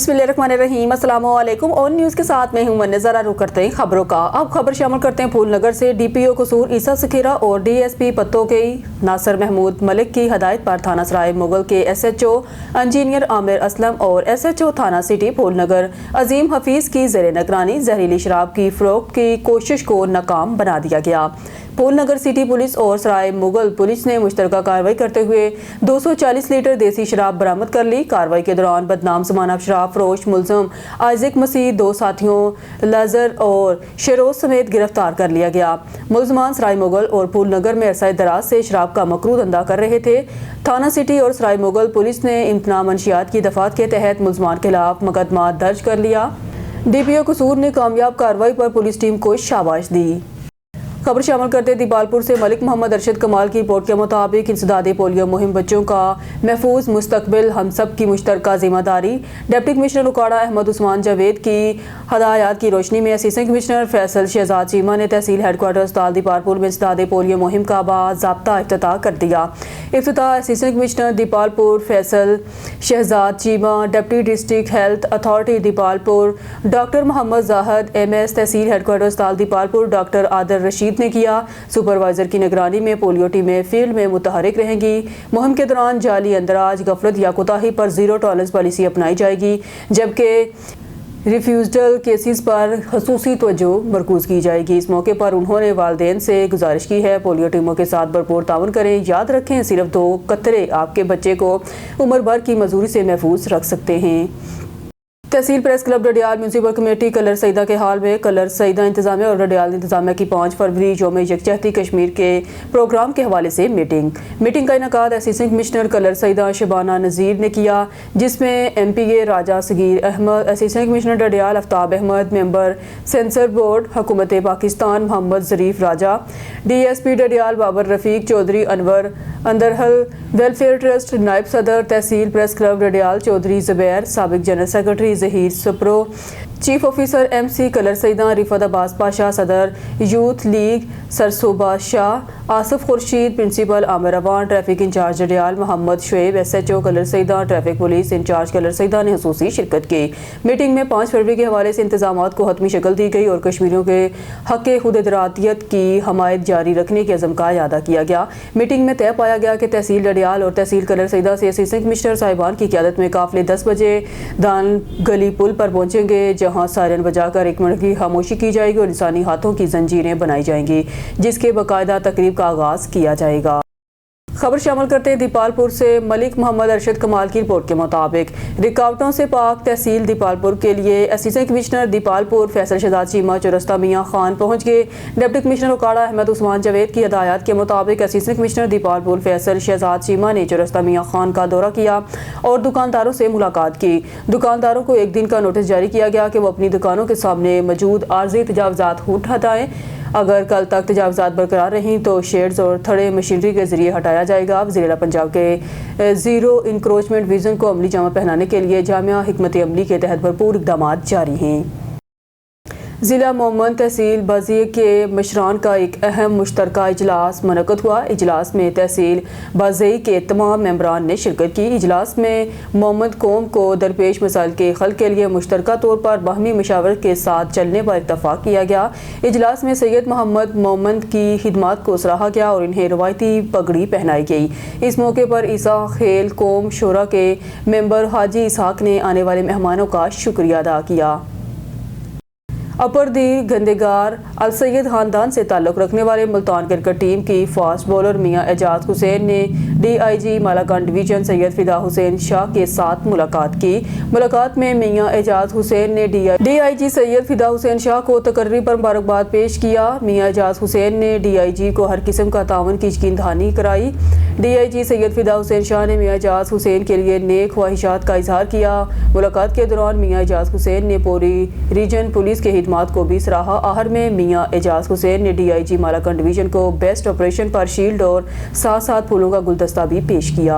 बिस्मिल्लाहिर्रहमानिर्रहीम। अस्सलाम वालेकुम। ऑन न्यूज़ के साथ मैं हूं मन्ने। ज़रा रुख करते हैं खबरों का। अब खबर शामिल करते हैं फूल नगर से। DPO कसूर ईसा सखीरा और DSP पत्तोकी नासिर महमूद मलिक की हदायत पर थाना सराय मुगल के SHO इंजीनियर आमिर असलम और SHO थाना सिटी फूल नगर अजीम हफीज़ की ज़ेर निगरानी जहरीली शराब की फ़रोख्त की कोशिश को नाकाम बना दिया गया। फूल नगर सिटी पुलिस और सराय मुगल पुलिस ने मुश्तरका कार्रवाई करते हुए 240 लीटर देसी शराब बरामद कर ली। कार्रवाई के दौरान बदनाम ज़माना शराब फरोश मुलज़म आइज़क मसीह, 2 साथियों लाजर और शेरोज समेत गिरफ्तार कर लिया गया। मुलज़मान सराय मुगल और फूल नगर में अरसा दराज से शराब का मकरू धंधा कर रहे थे। थाना सिटी और सराय मुगल पुलिस ने इम्तना मंशियात की दफात के तहत मुलज़मान के खिलाफ मुकदमा दर्ज कर लिया। DPO कसूर ने कामयाब कार्रवाई पर पुलिस टीम को शाबाश दी। खबर शामिल करते दीपालपुर से मलिक मोहम्मद अरशद कमाल की रिपोर्ट के मुताबिक इंसदादी पोलियो मुहिम बच्चों का महफूज मुस्तकबिल हम सब की मुश्तरका जिम्मेदारी। डिप्टी कमिश्नर उकाड़ा अहमद उस्मान जावेद की हदायत की रोशनी में असिस्टेंट कमिश्नर फैसल शहजाद चीमा ने तहसील हेडक्वार्टर अस्पताल दीपालपुर में इंसदादी पोलियो मुहिम का बाज़ाब्ता इफ्तिताह कर दिया। इफ्तिताह assistant commissioner Dipalpur Faisal Shahzad Cheema, deputy district health authority Dipalpur doctor Mohammad Zahid MS, tehsil headquarter अस्पताल दीपालपुर डॉक्टर आदर रशीद ने किया। सुपरवाइजर की निगरानी में पोलियो टीमें फील्ड में मुतहरिक रहेंगी। मुहिम के दौरान जाली अंदराज, गफलत या कोताही पर ज़ीरो टॉलरेंस पॉलिसी अपनाई जाएगी, जबकि रिफ्यूजल केसेस पर खसूसी तवज्जो मरकूज़ की जाएगी। इस मौके पर उन्होंने वालिदैन से गुजारिश की है पोलियो टीमों के साथ भरपूर ताउन करें। याद रखें, सिर्फ 2 कतरे आपके बच्चे को उम्र भर की मजदूरी से महफूज रख सकते हैं। तहसील प्रेस क्लब रडियाल म्यूनसिपल कमेटी कलर सईदा के हाल में कलर सईदा इंतजामिया और रडियाल इंतजामिया की 5 फरवरी यौम यकजहती कश्मीर के प्रोग्राम के हवाले से मीटिंग का इनकाद असिस्टेंट कमिश्नर कलर सईदा शबाना नज़ीर ने किया, जिसमें MPA Raja Saghir Ahmed, assistant commissioner Radiyal Aftab Ahmed, member censor board हुकूमत पाकिस्तान मोहम्मद ज़रीफ राजा, DSP रडियाल बाबर रफ़ीक चौधरी, अनवर अंदरहल वेलफेयर ट्रस्ट नायब सदर, तहसील प्रेस क्लब रडियाल चौधरी ज़ुबैर, साबिक जनरल सेक्रेटरी ज़हीर सुप्रो, chief officer MC Kallar Saida Riffat Abbas Pasha, सदर यूथ लीग सरसोबा Shah, Asif Khurshid, principal Aamir Awan, traffic incharge Radiyal Mohammad Shoaib, SHO Kallar Saida, traffic police incharge Kallar Saida ने हुसूसी शिरकत की। मीटिंग में 5 फरवरी के हवाले से इंतजामात को हतमी शक्ल दी गई और कश्मीरियों के हक़ खुद इरादियत की हमायत जारी रखने के अज़म का अदा किया गया। मीटिंग में तय पाया गया कि तहसील रडियाल और तहसील कलर सईदा से असिस्टेंट कमिश्नर साहिबान की क़यादत में काफ़िले 10 बजे दान गली पुल पर पहुंचेंगे, जहां सायरन बजाकर 1 मिनट की खामोशी की जाएगी और इंसानी हाथों की जंजीरें बनाई जाएंगी, जिसके बाकायदा तकरीब का आगाज़ किया जाएगा। खबर शामिल करते हैं दीपालपुर से। मलिक मोहम्मद अरशद कमाल की रिपोर्ट के मुताबिक रुकावटों से पाक तहसील दीपालपुर के लिए असिस्टेंट कमिश्नर दीपालपुर फैसल शहजाद चीमा चौरस्ता मियाँ खान पहुंच गए। डिप्टी कमिश्नर उकाड़ा अहमद उस्मान जावेद की हदायत के मुताबिक असिस्टेंट कमिश्नर दीपालपुर फैसल शहजाद चीमा ने चौरस्ता मियाँ खान का दौरा किया और दुकानदारों से मुलाकात की। दुकानदारों को 1 दिन का नोटिस जारी किया गया कि वो अपनी दुकानों के सामने मौजूद आर्जी तजावज़ात हटाएं। अगर कल तक तजावज़ात बरकरार रहीं तो शेड्स और थड़े मशीनरी के जरिए हटाया जाएगा। वज़ीर पंजाब के ज़ीरो इंक्रोचमेंट विज़न को अमली जामा पहनाने के लिए जामिया हिकमत अमली के तहत भरपूर इक़दाम जारी हैं। ज़िला मोमन तहसील बाज़ी के मशरान का एक अहम मुश्तरका इजलास मुनक़्क़द हुआ। इजलास में तहसील बाज़ी के तमाम मेंबरान ने शिरकत की। इजलास में मोमन कौम को दरपेश मसाइल के हल के लिए मुश्तरका तौर पर बाहमी मशावरत के साथ चलने पर इत्तफ़ाक़ किया गया। इजलास में सैयद मोहम्मद मोमन की खिदमात को सराहा गया और इन्हें रवायती पगड़ी पहनाई गई। इस मौके पर ईसा खेल कौम शोरा के मेंबर हाजी इसहाक ने आने वाले मेहमानों का शुक्रिया अदा किया। अपर दी गंदेगार अल सैयद खानदान से ताल्लुक़ रखने वाले मुल्तान क्रिकेट टीम की फास्ट बॉलर मियाँ एजाज हुसैन ने DIG मालाकान डिवीज़न सैयद फिदा हुसैन शाह के साथ मुलाकात की। मुलाकात में मियाँ एजाज हुसैन ने DIG सैयद फिदा हुसैन शाह को तकर्री पर मुबारकबाद पेश किया। मियाँ एजाज हुसैन ने DIG को हर किस्म का तावन की यकीन दहानी कराई। DIG सैयद फिदा हुसैन शाह ने मियाँ एजाज हुसैन के लिए नेक ख्वाहिशात का इजहार किया। मुलाकात के दौरान मियाँ एजाज हुसैन ने पूरी रीजन पुलिस के खिदमात को भी सराहा। आहर में मियाँ एजाज हुसैन ने DIG मालाकान डिवीज़न को बेस्ट ऑपरेशन पर शील्ड और साथ साथ फूलों का गुलदस्ता भी पेश किया।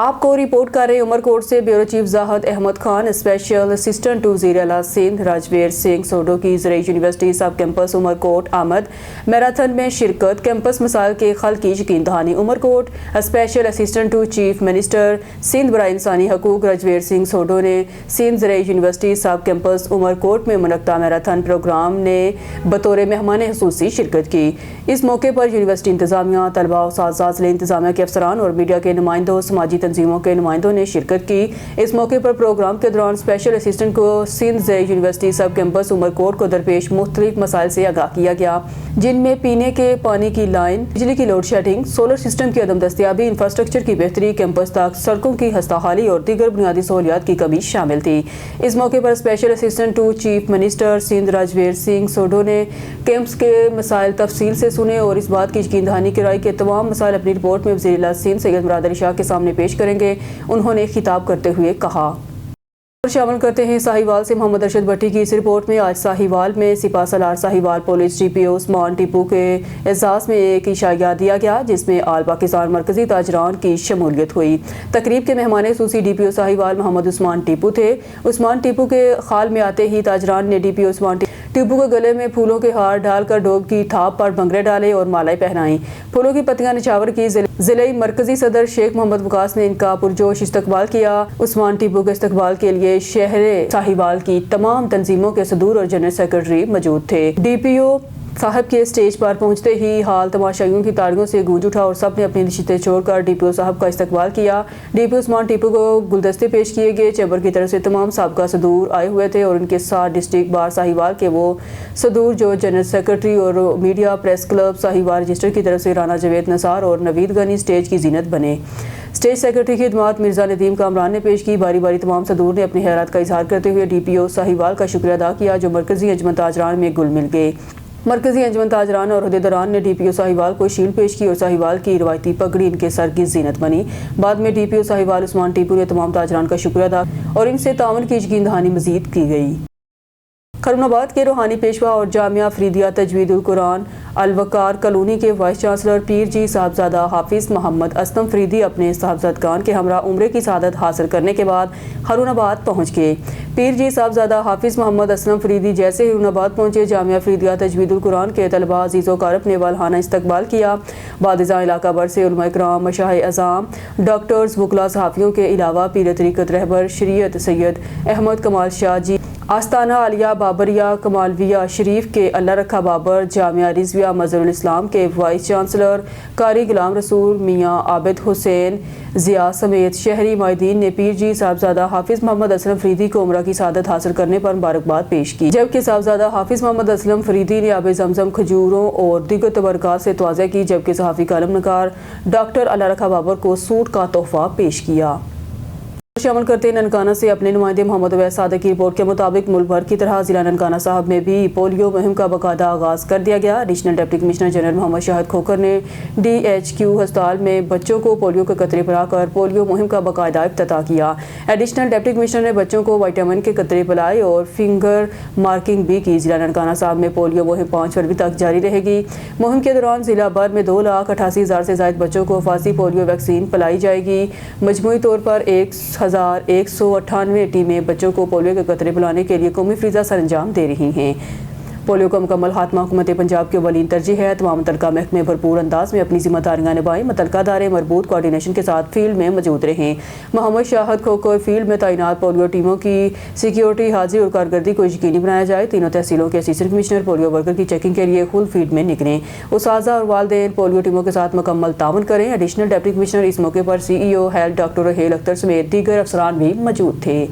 آپ کو رپورٹ کر رہے عمرکوٹ سے bureau chief Zahid Ahmed Khan, special assistant to وزیر اعلیٰ سندھ راجویر سنگھ سوڈو کی زرعی یونیورسٹی سب کیمپس عمرکوٹ آمد میراتھن میں شرکت، کیمپس مسائل کے حل کی یقین دہانی۔ Umerkot special assistant to chief minister Sindh برائے انسانی حقوق راجویر سنگھ سوڈو نے سندھ زرعی یونیورسٹی سب کیمپس عمرکوٹ میں منعقدہ میراتھن پروگرام نے بطور مہمان خصوصی شرکت کی۔ اس موقع پر یونیورسٹی انتظامیہ، طلباء، اساتذہ، ضلع انتظامیہ کے افسران اور میڈیا کے نمائندوں، سماجی تنظیموں کے نمائندوں نے شرکت کی۔ اس موقع پر پروگرام کے دوران اسپیشل اسسٹنٹ کو سندھ زرعی یونیورسٹی سب کیمپس عمرکوٹ کو درپیش مختلف مسائل سے آگاہ کیا گیا، جن میں پینے کے پانی کی لائن، بجلی کی لوڈ شیڈنگ، سولر سسٹم کی عدم دستیابی، انفراسٹرکچر کی بہتری، کیمپس تک سڑکوں کی خستہ حالی اور دیگر بنیادی سہولیات کی کمی شامل تھی۔ اس موقع پر special assistant to chief minister Sindh Rajveer Singh Sodho نے کیمپس کے مسائل تفصیل سے سنے اور اس بات کی یقین دہانی کرائی کہ تمام مسائل اپنی رپورٹ میں وزیر اعلیٰ سندھ سید مراد علی شاہ کے سامنے پیش کریں گے۔ انہوں نے خطاب کرتے ہوئے کہا۔ شامل کرتے ہیں ساہیوال سے محمد ارشد بھٹی کی اس رپورٹ میں۔ آج ساہیوال میں سپاہ سالار ساہیوال پولیس ڈی پی او عثمان ٹیپو کے اعزاز میں ایک عشائیہ دیا گیا، جس میں آل پاکستان مرکزی تاجران کی شمولیت ہوئی۔ تقریب کے مہمان خصوصی ڈی پی او ساہیوال محمد عثمان ٹیپو تھے۔ عثمان ٹیپو کے خال میں آتے ہی تاجران نے ڈی پی او عثمان ٹیپو کے گلے میں پھولوں کے ہار ڈال کر ڈوب کی تھاپ پر بھنگڑے ڈالے اور مالائیں پہنائیں۔ پھولوں کی پتیاں نچھاور کی۔ ضلعی مرکزی صدر شیخ محمد وقاص نے ان کا پرجوش استقبال کیا۔ عثمان ٹیپو کے استقبال کے لیے شہر ساہیوال کی تمام تنظیموں کے صدور اور جنرل سیکرٹری موجود تھے۔ ڈی پی او صاحب کے اسٹیج پر پہنچتے ہی حال تماشائیوں کی تالیوں سے گونج اٹھا اور سب نے اپنی نشستیں چھوڑ کر ڈی پی او صاحب کا استقبال کیا۔ ڈی پی او عثمان ٹیپو کو گلدستے پیش کیے گئے۔ چیمبر کی طرف سے تمام سابقہ صدور آئے ہوئے تھے اور ان کے ساتھ ڈسٹرکٹ بار ساہیوال کے وہ صدور جو جنرل سیکرٹری اور media press club Sahiwal register کی طرف سے رانا جاوید نثار اور نوید غنی اسٹیج کی زینت بنے۔ اسٹیج سیکرٹری کی خدمات مرزا ندیم کامران نے پیش کی۔ باری باری تمام صدور نے اپنے خیرات کا اظہار کرتے ہوئے ڈی پی او ساہیوال کا شکریہ ادا کیا، جو مرکزی انجمن تاجران میں گل مل گئے۔ مرکزی انجمن تاجران اور عہدیداران نے ڈی پی او ساہیوال کو شیل پیش کی اور ساہیوال کی روایتی پگڑی ان کے سر کی زینت بنی۔ بعد میں ڈی پی او ساہیوال عثمان ٹیپو نے تمام تاجران کا شکریہ ادا اور ان سے تعاون کی یقین دہانی مزید کی گئی۔ خرم آباد کے روحانی پیشوا اور جامعہ فریدیہ تجوید القرآن الوقار کالونی کے وائس چانسلر پیر جی صاحبزادہ حافظ محمد اسلم فریدی اپنے صاحبزادگان کے ہمراہ عمرے کی سعادت حاصل کرنے کے بعد ہارون آباد پہنچ گئے۔ پیر جی صاحبزادہ حافظ محمد اسلم فریدی جیسے ہارون آباد پہنچے، جامعہ فریدیہ تجوید القرآن کے طلباء عزیز و اقارب نے والہانہ استقبال کیا۔ بعد ازاں علاقہ بھر سے علماء کرام، مشائخ اعظام، ڈاکٹرز، وکلاء، صحافیوں کے علاوہ پیر طریقت رہبر شریعت سید احمد کمال شاہ جی، آستانہ عالیہ بابریہ کمالویہ شریف کے اللہ رکھا بابر، جامعہ رضویہ مظہر الاسلام کے وائس چانسلر قاری غلام رسول میاں عابد حسین ضیاء سمیت شہری مائدین نے پیر جی صاحبزادہ حافظ محمد اسلم فریدی کو عمرہ کی سعادت حاصل کرنے پر مبارکباد پیش کی، جبکہ صاحبزادہ حافظ محمد اسلم فریدی نے آب زمزم، کھجوروں اور دیگر تبرکات سے توازہ کی، جبکہ صحافی کالم نگار ڈاکٹر اللہ رکھا بابر کو سوٹ کا تحفہ پیش کیا۔ شامل کرتے ہیں ننکانہ سے اپنے نمائندے محمد اویس صادق کی رپورٹ کے مطابق ملک بھر کی طرح ضلع ننکانہ صاحب میں بھی پولیو مہم کا باقاعدہ آغاز کر دیا گیا۔ ایڈیشنل ڈپٹی کمشنر جنرل محمد شاہد کھوکھر نے ڈی ایچ کیو ہسپتال میں بچوں کو پولیو کے قطرے پلا کر پولیو مہم کا باقاعدہ افتتاح کیا۔ ایڈیشنل ڈپٹی کمشنر نے بچوں کو وائٹامن کے قطرے پلائے اور فنگر مارکنگ بھی کی۔ ضلع ننکانہ صاحب میں پولیو مہم 5 فروری تک جاری رہے گی۔ مہم کے دوران ضلع بھر میں 2,88,000 سے زائد بچوں کو حفاظتی پولیو ویکسین پلائی جائے گی۔ مجموعی طور پر 1,198 ٹیمیں بچوں کو پولیو کے قطرے پلانے کے لیے قومی فریضہ سر انجام دے رہی ہیں۔ پولیو کا مکمل خاتمہ حکومت پنجاب کی اولین ترجیح ہے۔ تمام متعلقہ محکمے بھرپور انداز میں اپنی ذمہ داریاں نبھائیں، متعلقہ ادارے مربوط کوارڈینیشن کے ساتھ فیلڈ میں موجود رہیں۔ محمد شاہد کھوکھر فیلڈ میں تعینات پولیو ٹیموں کی سیکیورٹی، حاضری اور کارکردگی کو یقینی بنایا جائے۔ تینوں تحصیلوں کے اسسٹنٹ کمشنر پولیو ورکر کی چیکنگ کے لیے خود فیلڈ میں نکلیں۔ اساتذہ اور والدین پولیو ٹیموں کے ساتھ مکمل تعاون کریں۔ ایڈیشنل ڈپٹی کمشنر اس موقع پر C E O health doctor Raheel Akhtar سمیت دیگر افسران بھی موجود تھے۔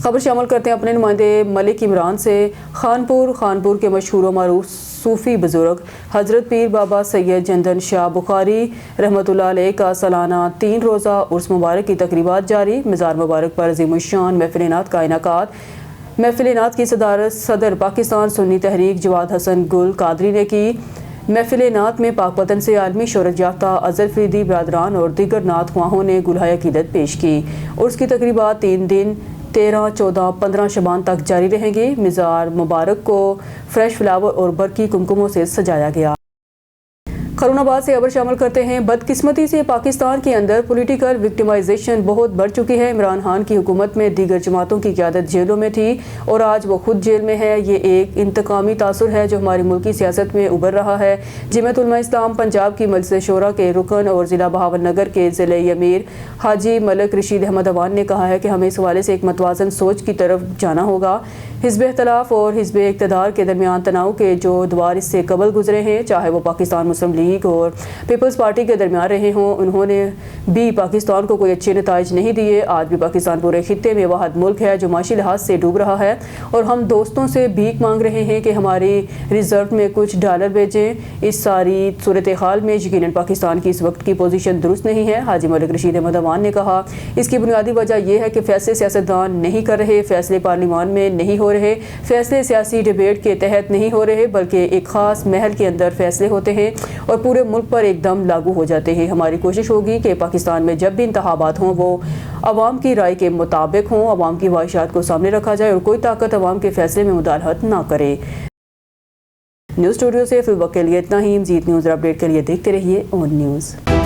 خبر شامل کرتے ہیں اپنے نمائندے ملک عمران سے۔ خانپور کے مشہور و معروف صوفی بزرگ حضرت پیر بابا سید جندن شاہ بخاری رحمۃ اللہ علیہ کا سالانہ 3 روزہ عرس مبارک کی تقریبات جاری۔ مزار مبارک پر عظیم الشان محفل نعت کا انعقاد۔ محفل نعت کی صدارت صدر پاکستان سنی تحریک جواد حسن گل قادری نے کی۔ محفل نعت میں پاک وطن سے عالمی شہرت یافتہ اظہر فریدی برادران اور دیگر نعت خواہوں نے گلہائے عقیدت پیش کی۔ عرس کی تقریبات 3 دن 13, 14, 15 شبان تک جاری رہیں گی۔ مزار مبارک کو فریش فلاور اور برقی کمکموں سے سجایا گیا۔ खरून आबाद से खबर शामिल करते हैं। बदकिस्मती से पाकिस्तान के अंदर पॉलिटिकल विक्टिमाइजेशन बहुत बढ़ चुकी है। इमरान खान की हुकूमत में दीगर जमातों की क़यादत जेलों में थी और आज वो खुद जेल में है। ये एक इंतकामी तासुर है जो हमारी मुल्की सियासत में उभर रहा है। जमात उलमा इस्लाम पंजाब की मजलिस शोरा के रुकन और ज़िला बहावलनगर के ज़िले अमीर हाजी मलिक रशीद अहमद अवान ने कहा है कि हमें इस हवाले से एक मतवाज़न सोच की तरफ जाना होगा। हिज़्ब इख्तिलाफ और हिज़्ब इक़्तिदार के दरमियान तनाव के जो दवार इससे कबल गुजरे हैं, चाहे वो पाकिस्तान मुस्लिम लीग और पीपल्स पार्टी के दरमियान रहे हों, उन्होंने भी पाकिस्तान को कोई अच्छे नताइज नहीं दिए। आज भी पाकिस्तान पूरे खित्ते में वाहिद मुल्क है जो माशी लिहाज से डूब रहा है और हम दोस्तों से भीख मांग रहे हैं कि हमारी रिजर्व में कुछ डॉलर भेजें। इस सारी सूरत हाल में यकीनन पाकिस्तान की इस वक्त की पोजीशन दुरुस्त नहीं है। हाजी मलिक रशीद अहमद अवान ने कहा, इसकी बुनियादी वजह यह है कि फैसले सियासतदान नहीं कर रहे, फैसले पार्लियामान में नहीं हो रहे, फैसले सियासी डिबेट के तहत नहीं हो रहे, बल्कि एक ख़ास महल के अंदर फैसले होते हैं और पूरे मुल्क पर एकदम लागू हो जाते हैं। हमारी कोशिश होगी कि पाकिस्तान में जब भी इंतखाबात हों वो अवाम की राय के मुताबिक हों, अवाम की ख्वाहिशात को सामने रखा जाए और कोई ताकत अवाम के फैसले में मुदाखलत ना करे। न्यूज़ स्टूडियो से फिल वक्त के लिए इतना ही। मज़ीद न्यूज़ अपडेट के लिए देखते रहिए ऑन न्यूज़।